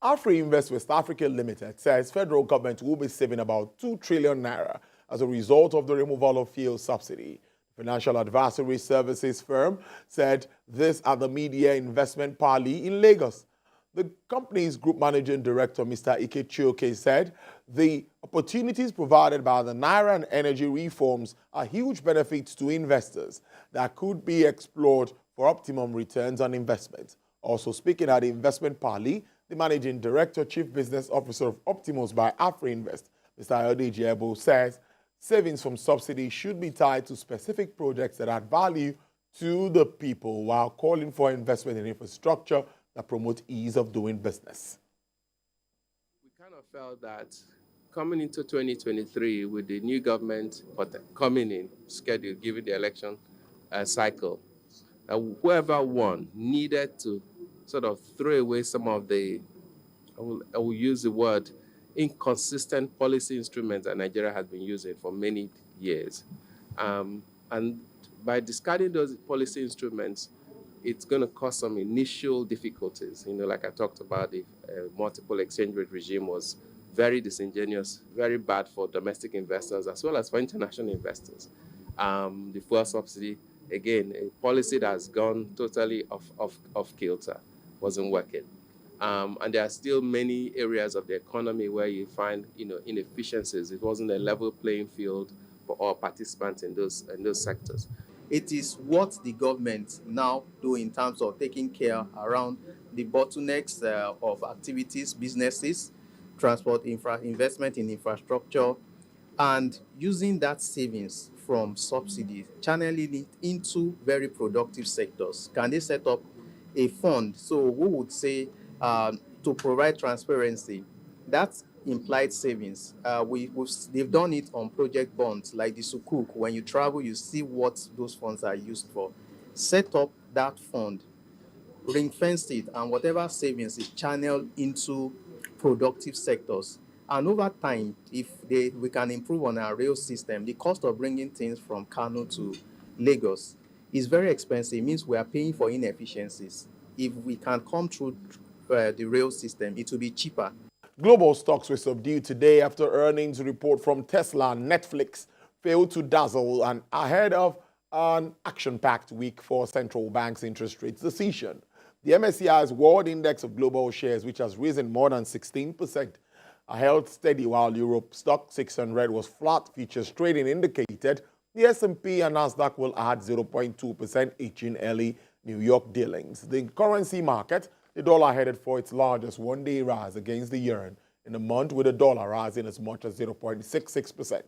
Afrinvest West Africa Limited says federal government will be saving about 2 trillion naira as a result of the removal of fuel subsidy. The financial advisory services firm said this at the Media Investment Parley in Lagos. The company's group managing director, Mr. Ike Chioke, said the opportunities provided by the Naira and energy reforms are huge benefits to investors that could be explored for optimum returns on investment. Also speaking at the investment parley, the managing director, chief business officer of Optimus by Afrinvest, Mr. Ayodeji Ebo, says savings from subsidy should be tied to specific projects that add value to the people while calling for investment in infrastructure that promote ease of doing business. We kind of felt that coming into 2023 with the new government coming in scheduled, given the election cycle, whoever won needed to sort of throw away some of the, I will use the word, inconsistent policy instruments that Nigeria has been using for many years. And by discarding those policy instruments, it's going to cause some initial difficulties. Like I talked about, the multiple exchange rate regime was very disingenuous, very bad for domestic investors as well as for international investors. The fuel subsidy, again, a policy that has gone totally off kilter, wasn't working. And there are still many areas of the economy where you find inefficiencies. It wasn't a level playing field for all participants in those sectors. It is what the government now do in terms of taking care around the bottlenecks of activities, businesses, transport, investment in infrastructure, and using that savings from subsidies, channeling it into very productive sectors. Can they set up a fund? So we would say to provide transparency, that's implied savings. They've done it on project bonds like the Sukuk. When you travel, you see what those funds are used for. Set up that fund, ring-fence it, and whatever savings is channeled into productive sectors. And over time, if we can improve on our rail system, the cost of bringing things from Kano to Lagos is very expensive. It means we are paying for inefficiencies. If we can come through the rail system, it will be cheaper. Global stocks were subdued today after earnings report from Tesla and Netflix failed to dazzle and ahead of an action-packed week for central banks' interest rates decision. The MSCI's World Index of Global Shares, which has risen more than 16%, held steady while Europe stock 600 was flat. Futures trading indicated the S&P and Nasdaq will add 0.2% each in early New York dealings. The currency market, the dollar headed for its largest one-day rise against the yuan in a month, with the dollar rising as much as 0.66%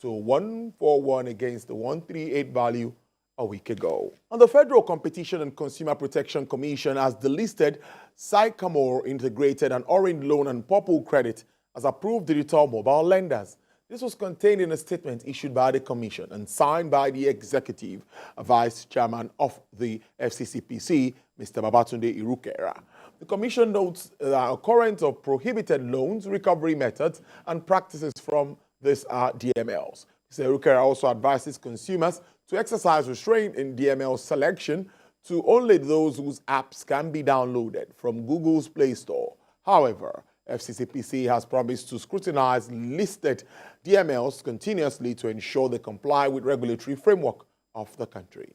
to 141 against the 138 value a week ago. And the Federal Competition and Consumer Protection Commission has delisted Sycamore Integrated and Orange Loan and Purple Credit as approved digital mobile lenders. This was contained in a statement issued by the Commission and signed by the Executive Vice Chairman of the FCCPC, Mr. Babatunde Irukera. The Commission notes the occurrence of prohibited loans, recovery methods, and practices from these DMLs. Mr. Irukera also advises consumers to exercise restraint in DML selection to only those whose apps can be downloaded from Google's Play Store. However, FCCPC has promised to scrutinize listed DMLs continuously to ensure they comply with regulatory framework of the country.